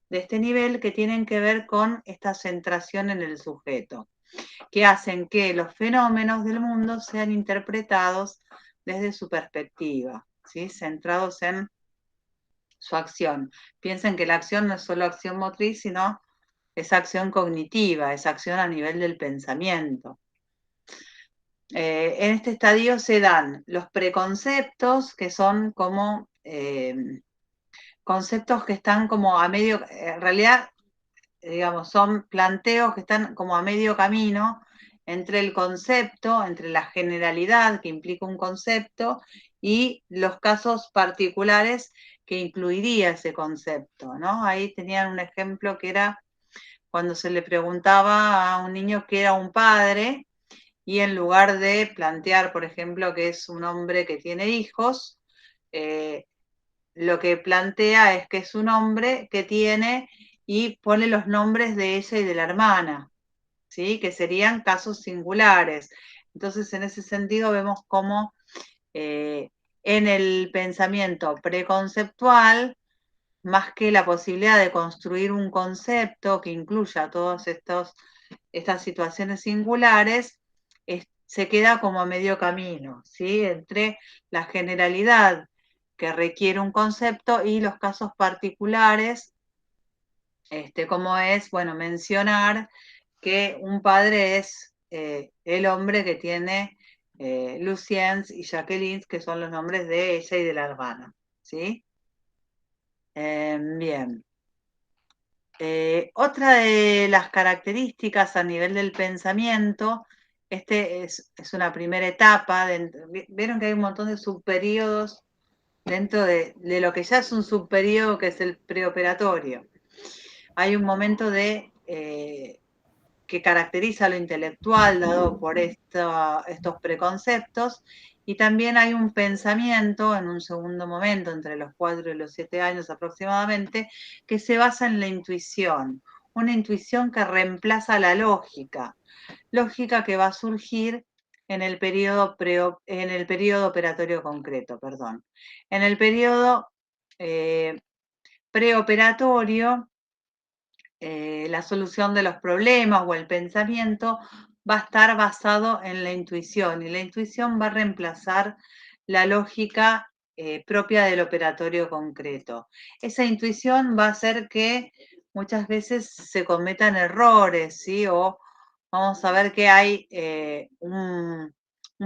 de este nivel que tienen que ver con esta centración en el sujeto, que hacen que los fenómenos del mundo sean interpretados desde su perspectiva, ¿sí? Centrados en su acción. Piensen que la acción no es solo acción motriz, sino es acción cognitiva, es acción a nivel del pensamiento. En este estadio se dan los preconceptos, que son como conceptos que están como a medio, en realidad, digamos, son planteos que están como a medio camino entre el concepto, entre la generalidad que implica un concepto y los casos particulares que incluiría ese concepto, ¿no? Ahí tenían un ejemplo que era cuando se le preguntaba a un niño qué era un padre, y en lugar de plantear, por ejemplo, que es un hombre que tiene hijos, lo que plantea es que es un hombre que tiene y pone los nombres de ella y de la hermana, ¿sí? Que serían casos singulares. Entonces, en ese sentido, vemos cómo en el pensamiento preconceptual, más que la posibilidad de construir un concepto que incluya todas estas situaciones singulares, se queda como a medio camino, ¿sí? Entre la generalidad que requiere un concepto y los casos particulares, como es, bueno, mencionar que un padre es el hombre que tiene Luciens y Jacqueline, que son los nombres de ella y de la hermana, ¿sí? Bien. Otra de las características a nivel del pensamiento, es una primera etapa, vieron que hay un montón de subperíodos dentro de lo que ya es un subperíodo que es el preoperatorio. Hay un momento que caracteriza lo intelectual dado por estos preconceptos, y también hay un pensamiento en un segundo momento, entre los 4 y los 7 años aproximadamente, que se basa en la intuición, una intuición que reemplaza la lógica que va a surgir en el periodo operatorio concreto, perdón. En el periodo preoperatorio, la solución de los problemas o el pensamiento va a estar basado en la intuición, y la intuición va a reemplazar la lógica propia del operatorio concreto. Esa intuición va a hacer que muchas veces se cometan errores, ¿sí? O vamos a ver que hay un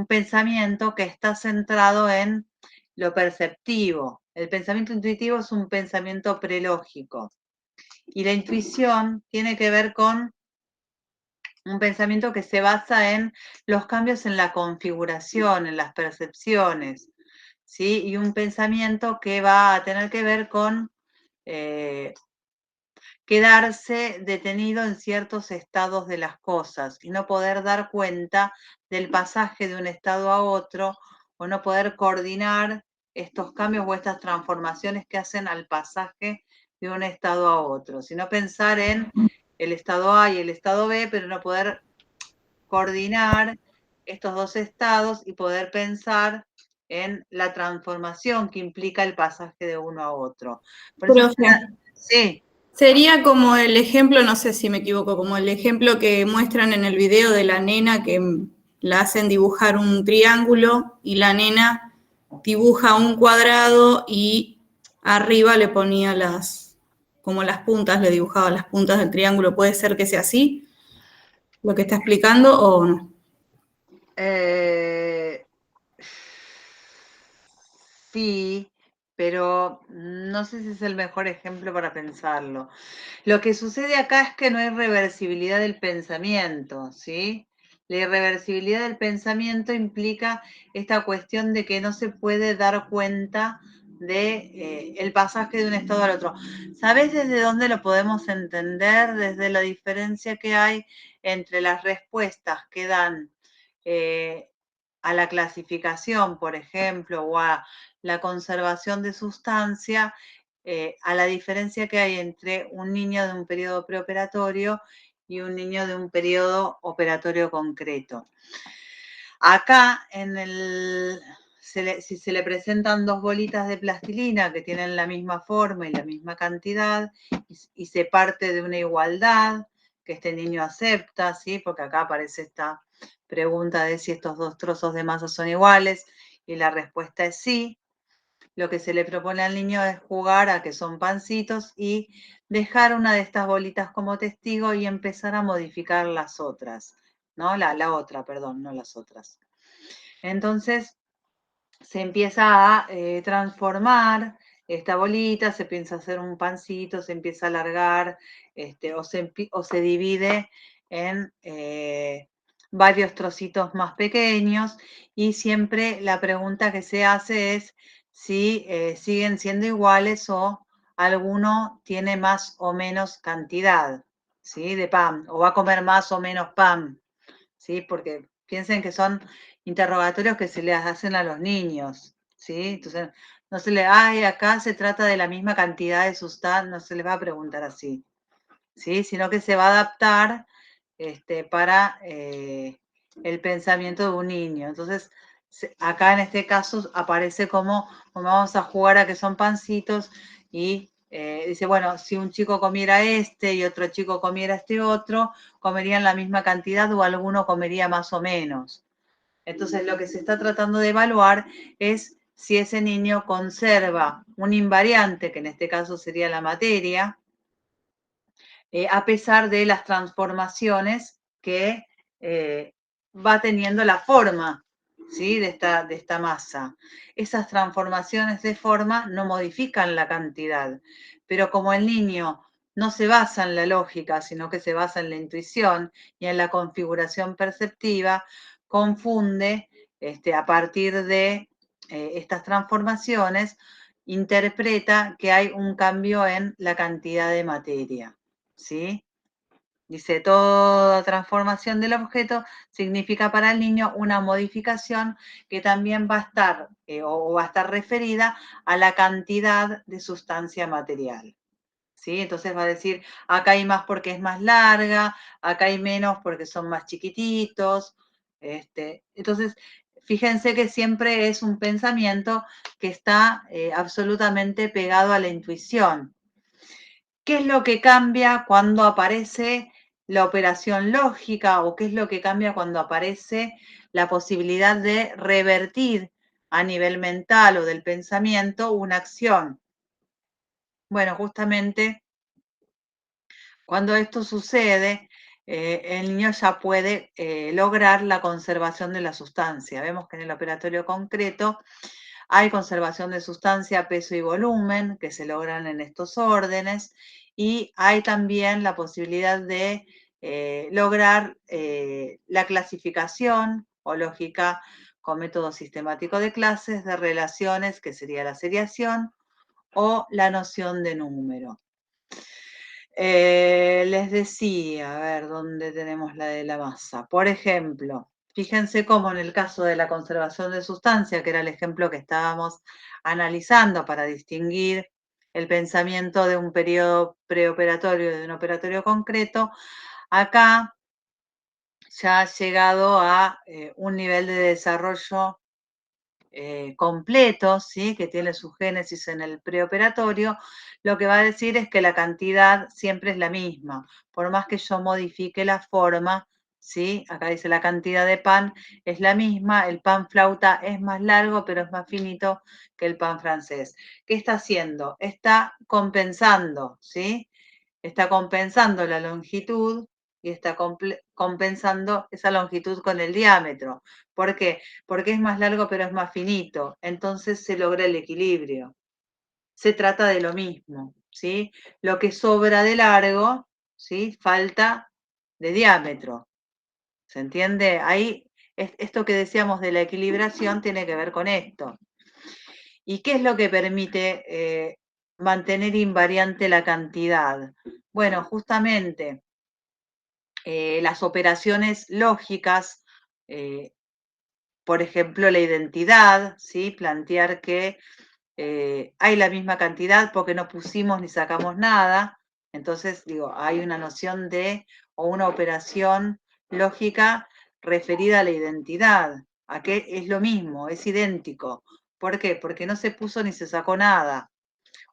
pensamiento que está centrado en lo perceptivo. El pensamiento intuitivo es un pensamiento prelógico. Y la intuición tiene que ver con un pensamiento que se basa en los cambios en la configuración, en las percepciones, ¿sí? Y un pensamiento que va a tener que ver con quedarse detenido en ciertos estados de las cosas y no poder dar cuenta del pasaje de un estado a otro, o no poder coordinar estos cambios o estas transformaciones que hacen al pasaje de un estado a otro, sino pensar en el estado A y el estado B, pero no poder coordinar estos dos estados y poder pensar en la transformación que implica el pasaje de uno a otro. Por eso sí.
Sería como el ejemplo, no sé si me equivoco, como el ejemplo que muestran en el video de la nena que la hacen dibujar un triángulo y la nena dibuja un cuadrado y arriba le ponía como las puntas, le dibujaba las puntas del triángulo. ¿Puede ser que sea así lo que está explicando o no?
Sí, pero no sé si es el mejor ejemplo para pensarlo. Lo que sucede acá es que no hay reversibilidad del pensamiento, ¿sí? La irreversibilidad del pensamiento implica esta cuestión de que no se puede dar cuenta de el pasaje de un estado al otro. ¿Sabés desde dónde lo podemos entender? Desde la diferencia que hay entre las respuestas que dan a la clasificación, por ejemplo, o a la conservación de sustancia, a la diferencia que hay entre un niño de un periodo preoperatorio y un niño de un periodo operatorio concreto. Acá, si se le presentan dos bolitas de plastilina que tienen la misma forma y la misma cantidad, y se parte de una igualdad que este niño acepta, ¿sí? Porque acá aparece esta pregunta de si estos dos trozos de masa son iguales, y la respuesta es sí. Lo que se le propone al niño es jugar a que son pancitos y dejar una de estas bolitas como testigo y empezar a modificar las otras, ¿no? La otra, perdón, no las otras. Entonces se empieza a transformar esta bolita, se piensa hacer un pancito, se empieza a alargar, o se divide en varios trocitos más pequeños, y siempre la pregunta que se hace es si siguen siendo iguales o alguno tiene más o menos cantidad, ¿sí? De pan, o va a comer más o menos pan, ¿sí? Porque piensen que son interrogatorios que se les hacen a los niños, ¿sí? Entonces, no se le, ay, acá se trata de la misma cantidad de sustancia, no se les va a preguntar así, ¿sí? Sino que se va a adaptar para el pensamiento de un niño. Entonces, acá en este caso aparece como vamos a jugar a que son pancitos, y dice, bueno, si un chico comiera este y otro chico comiera este otro, comerían la misma cantidad o alguno comería más o menos. Entonces, lo que se está tratando de evaluar es si ese niño conserva un invariante, que en este caso sería la materia, a pesar de las transformaciones que va teniendo la forma, ¿sí? de esta masa. Esas transformaciones de forma no modifican la cantidad, pero como el niño no se basa en la lógica, sino que se basa en la intuición y en la configuración perceptiva, confunde a partir de estas transformaciones, interpreta que hay un cambio en la cantidad de materia, ¿sí? Dice, toda transformación del objeto significa para el niño una modificación que también va a estar o va a estar referida a la cantidad de sustancia material, ¿sí? Entonces va a decir, acá hay más porque es más larga, acá hay menos porque son más chiquititos. Entonces, fíjense que siempre es un pensamiento que está absolutamente pegado a la intuición. ¿Qué es lo que cambia cuando aparece la operación lógica, o qué es lo que cambia cuando aparece la posibilidad de revertir a nivel mental o del pensamiento una acción? Bueno, justamente cuando esto sucede, el niño ya puede lograr la conservación de la sustancia. Vemos que en el operatorio concreto hay conservación de sustancia, peso y volumen que se logran en estos órdenes, y hay también la posibilidad de lograr la clasificación o lógica con método sistemático de clases de relaciones, que sería la seriación o la noción de número. Les decía, a ver, ¿dónde tenemos la de la masa? Por ejemplo, fíjense cómo en el caso de la conservación de sustancia, que era el ejemplo que estábamos analizando para distinguir el pensamiento de un periodo preoperatorio y de un operatorio concreto, acá ya ha llegado a un nivel de desarrollo completo, ¿sí? Que tiene su génesis en el preoperatorio, lo que va a decir es que la cantidad siempre es la misma, por más que yo modifique la forma, ¿sí? Acá dice la cantidad de pan es la misma, el pan flauta es más largo, pero es más finito que el pan francés. ¿Qué está haciendo? Está compensando, ¿sí? Está compensando la longitud y está compensando esa longitud con el diámetro. ¿Por qué? Porque es más largo pero es más finito. Entonces se logra el equilibrio. Se trata de lo mismo, ¿sí? Lo que sobra de largo, ¿sí? Falta de diámetro. ¿Se entiende? Ahí, esto que decíamos de la equilibración tiene que ver con esto. ¿Y qué es lo que permite mantener invariante la cantidad? Bueno, justamente las operaciones lógicas, por ejemplo, la identidad, ¿sí? Plantear que hay la misma cantidad porque no pusimos ni sacamos nada. Entonces, digo, hay una noción de, o una operación lógica referida a la identidad, a que es lo mismo, es idéntico. ¿Por qué? Porque no se puso ni se sacó nada.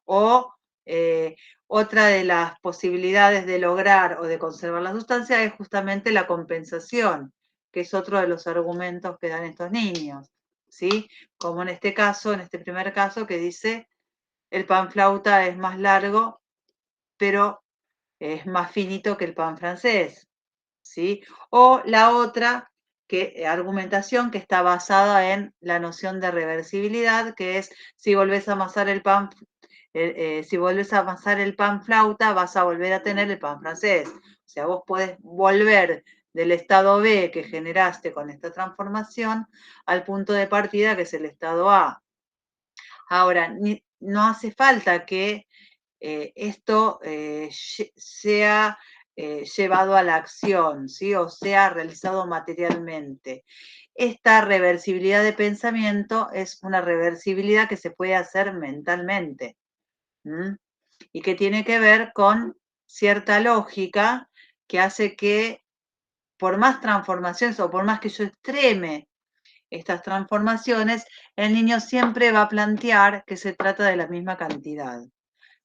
O otra de las posibilidades de lograr o de conservar la sustancia es justamente la compensación, que es otro de los argumentos que dan estos niños, ¿sí? Como en este caso, en este primer caso, que dice el pan flauta es más largo, pero es más finito que el pan francés, ¿sí? O la otra argumentación que está basada en la noción de reversibilidad, que es si volvés a amasar el pan, si volvés a amasar el pan flauta, vas a volver a tener el pan francés. O sea, vos podés volver del estado B que generaste con esta transformación al punto de partida que es el estado A. Ahora, no hace falta que esto sea llevado a la acción, ¿sí? O sea realizado materialmente. Esta reversibilidad de pensamiento es una reversibilidad que se puede hacer mentalmente, ¿m? Y que tiene que ver con cierta lógica que hace que por más transformaciones o por más que yo extreme estas transformaciones, el niño siempre va a plantear que se trata de la misma cantidad,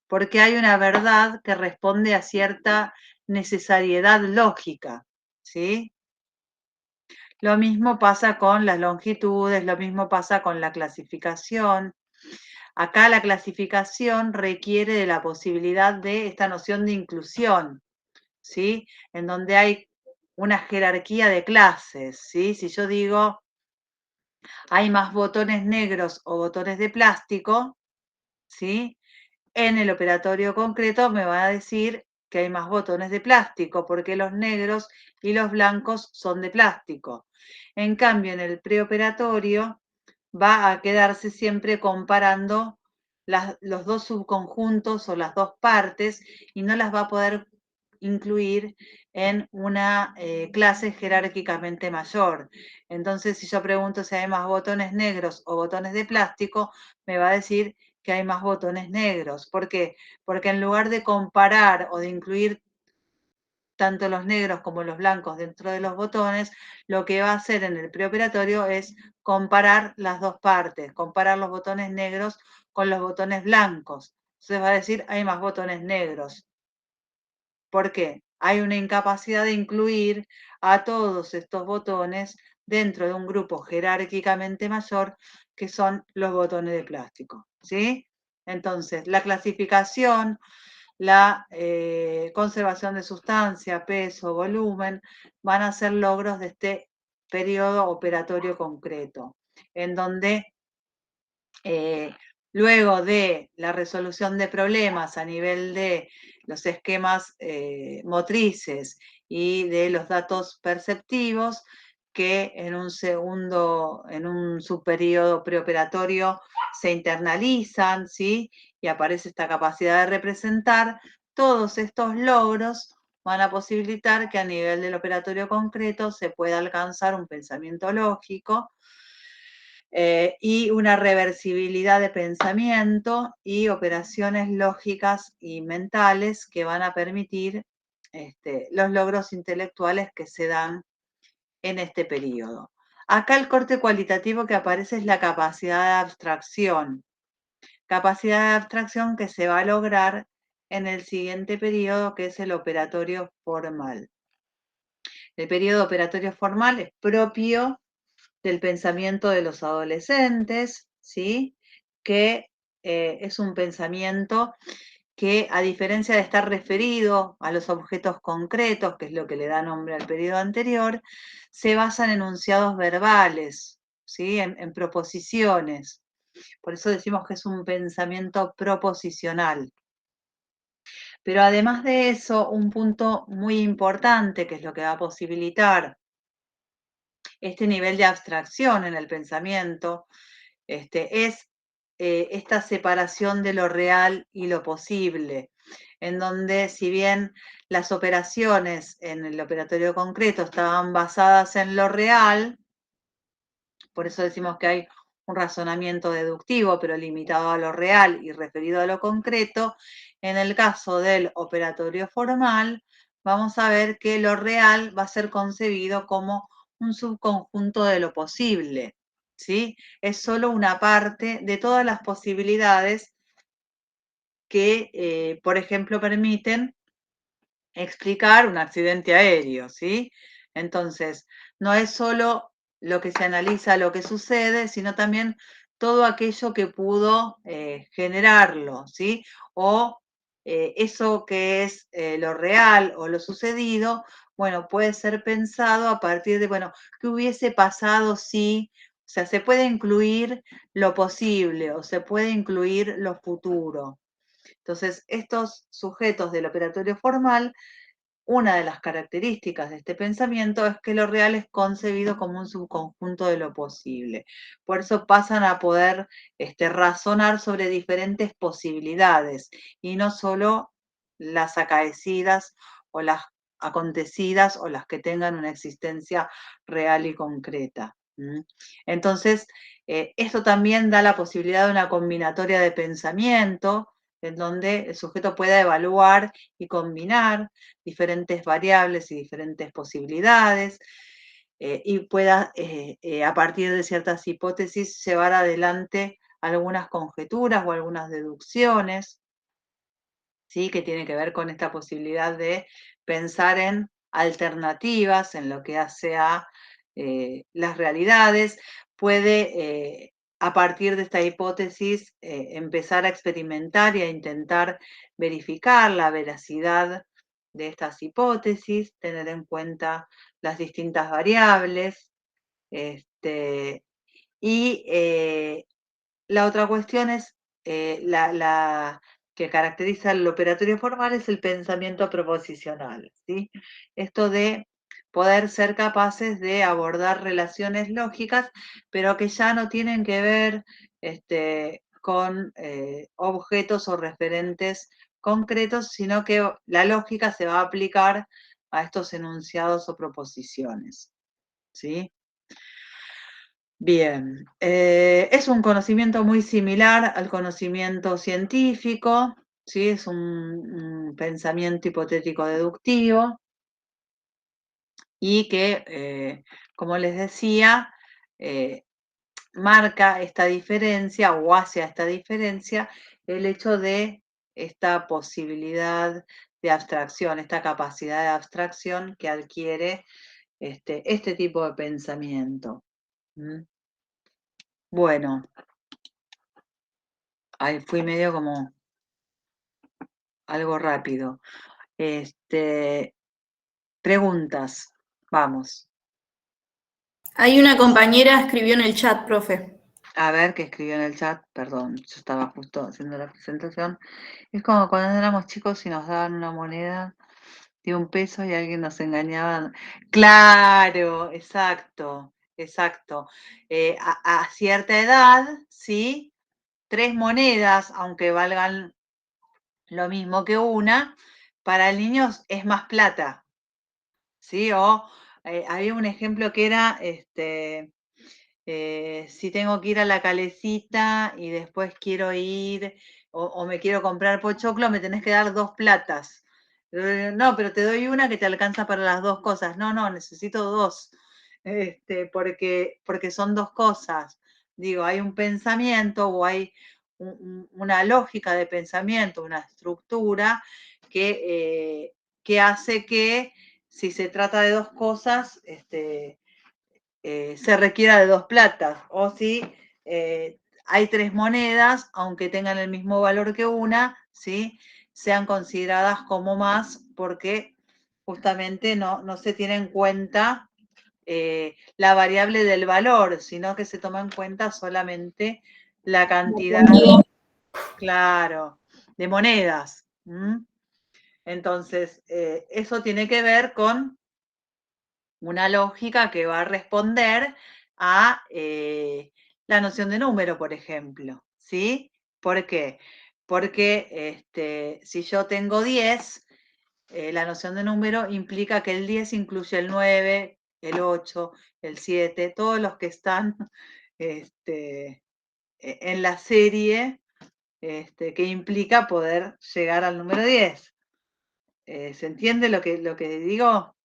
porque hay una verdad que responde a cierta necesariedad lógica, ¿sí? Lo mismo pasa con las longitudes, lo mismo pasa con la clasificación. Acá la clasificación requiere de la posibilidad de esta noción de inclusión, ¿sí? En donde hay una jerarquía de clases, ¿sí? Si yo digo hay más botones negros o botones de plástico, ¿sí? En el operatorio concreto me va a decir que hay más botones de plástico porque los negros y los blancos son de plástico. En cambio, en el preoperatorio va a quedarse siempre comparando los dos subconjuntos o las dos partes y no las va a poder incluir en una clase jerárquicamente mayor. Entonces, si yo pregunto si hay más botones negros o botones de plástico, me va a decir que hay más botones negros. ¿Por qué? Porque en lugar de comparar o de incluir tanto los negros como los blancos dentro de los botones, lo que va a hacer en el preoperatorio es comparar las dos partes, comparar los botones negros con los botones blancos. Entonces va a decir, hay más botones negros. ¿Por qué? Hay una incapacidad de incluir a todos estos botones dentro de un grupo jerárquicamente mayor que son los botones de plástico, ¿sí? Entonces, la clasificación, la conservación de sustancia, peso, volumen, van a ser logros de este periodo operatorio concreto, en donde luego de la resolución de problemas a nivel de los esquemas motrices y de los datos perceptivos, que en un subperíodo preoperatorio se internalizan, ¿sí? Y aparece esta capacidad de representar, todos estos logros van a posibilitar que a nivel del operatorio concreto se pueda alcanzar un pensamiento lógico y una reversibilidad de pensamiento y operaciones lógicas y mentales que van a permitir los logros intelectuales que se dan en este periodo. Acá el corte cualitativo que aparece es la capacidad de abstracción. Capacidad de abstracción que se va a lograr en el siguiente periodo, que es el operatorio formal. El periodo operatorio formal es propio del pensamiento de los adolescentes, ¿sí? Que es un pensamiento que, a diferencia de estar referido a los objetos concretos, que es lo que le da nombre al periodo anterior, se basa en enunciados verbales, ¿sí? En proposiciones. Por eso decimos que es un pensamiento proposicional. Pero además de eso, un punto muy importante, que es lo que va a posibilitar este nivel de abstracción en el pensamiento, es esta separación de lo real y lo posible, en donde, si bien las operaciones en el operatorio concreto estaban basadas en lo real, por eso decimos que hay un razonamiento deductivo, pero limitado a lo real y referido a lo concreto, en el caso del operatorio formal, vamos a ver que lo real va a ser concebido como un subconjunto de lo posible, ¿sí? Es solo una parte de todas las posibilidades que, por ejemplo, permiten explicar un accidente aéreo, ¿sí? Entonces, no es solo lo que se analiza, lo que sucede, sino también todo aquello que pudo generarlo, ¿sí? O eso que es lo real o lo sucedido, bueno, puede ser pensado a partir de, bueno, ¿qué hubiese pasado si? O sea, se puede incluir lo posible o se puede incluir lo futuro. Entonces, estos sujetos del operatorio formal, una de las características de este pensamiento es que lo real es concebido como un subconjunto de lo posible. Por eso pasan a poder razonar sobre diferentes posibilidades y no solo las acaecidas o las acontecidas o las que tengan una existencia real y concreta. Entonces, esto también da la posibilidad de una combinatoria de pensamiento, en donde el sujeto pueda evaluar y combinar diferentes variables y diferentes posibilidades, y pueda, a partir de ciertas hipótesis, llevar adelante algunas conjeturas o algunas deducciones, ¿sí? Que tiene que ver con esta posibilidad de pensar en alternativas, en lo que hace a las realidades. Puede, a partir de esta hipótesis, empezar a experimentar y a intentar verificar la veracidad de estas hipótesis, tener en cuenta las distintas variables. Y la otra cuestión es, la que caracteriza el operatorio formal es el pensamiento proposicional, ¿sí? Esto de poder ser capaces de abordar relaciones lógicas, pero que ya no tienen que ver con objetos o referentes concretos, sino que la lógica se va a aplicar a estos enunciados o proposiciones, ¿sí? Bien, es un conocimiento muy similar al conocimiento científico, ¿sí? Es un pensamiento hipotético deductivo y que, como les decía, marca esta diferencia o hace a esta diferencia el hecho de esta posibilidad de abstracción, esta capacidad de abstracción que adquiere este tipo de pensamiento. Bueno, ahí fui medio como algo rápido. Preguntas, vamos.
Hay una compañera escribió en el chat, profe.
A ver qué escribió en el chat, perdón, yo estaba justo haciendo la presentación. Es como cuando éramos chicos y nos daban una moneda de $1 y alguien nos engañaba. Claro, exacto, exacto. A cierta edad, ¿sí? 3 monedas, aunque valgan lo mismo que una, para el niño es más plata, ¿sí? O había un ejemplo que era, si tengo que ir a la Calecita y después quiero ir, o me quiero comprar pochoclo, me tenés que dar 2 platas. No, pero te doy una que te alcanza para las 2 cosas. No, necesito 2. porque son dos cosas. Digo, hay un pensamiento o hay una lógica de pensamiento, una estructura que hace que si se trata de dos cosas, se requiera de dos platas. O si hay tres monedas, aunque tengan el mismo valor que una, ¿sí? Sean consideradas como más porque justamente no se tiene en cuenta la variable del valor, sino que se toma en cuenta solamente la cantidad, claro, de monedas. Entonces, eso tiene que ver con una lógica que va a responder a la noción de número, por ejemplo, ¿sí? ¿Por qué? Porque si yo tengo 10, la noción de número implica que el 10 incluye el 9, el 8, el 7, todos los que están en la serie que implica poder llegar al número 10. ¿Se entiende lo que digo?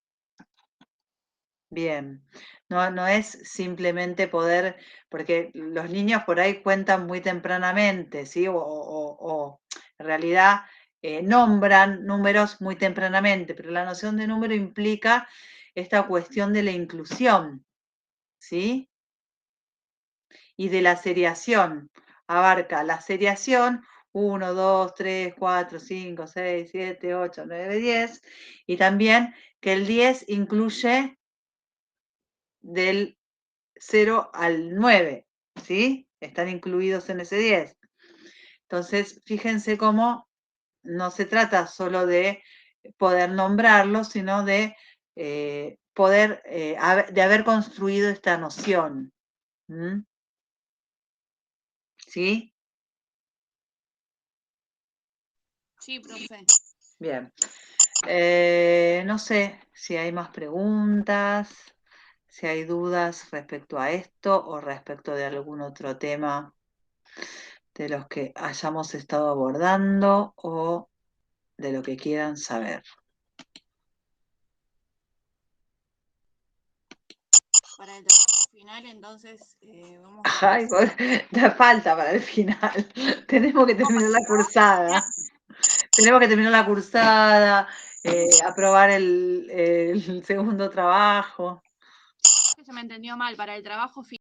Bien, no es simplemente poder, porque los niños por ahí cuentan muy tempranamente, ¿sí? O en realidad nombran números muy tempranamente, pero la noción de número implica esta cuestión de la inclusión, ¿sí? Y de la seriación. Abarca la seriación 1, 2, 3, 4, 5, 6, 7, 8, 9, 10, y también que el 10 incluye del 0 al 9, ¿sí? Están incluidos en ese 10. Entonces, fíjense cómo no se trata solo de poder nombrarlos, sino de poder, de haber construido esta noción. ¿Sí?
Sí, profe.
Bien. No sé si hay más preguntas, si hay dudas respecto a esto o respecto de algún otro tema de los que hayamos estado abordando o de lo que quieran saber.
Para el trabajo final, entonces, vamos a...
Ay, da falta para el final. Tenemos que terminar la cursada. Tenemos que terminar la cursada, aprobar el segundo trabajo.
Se me entendió mal, para el trabajo final.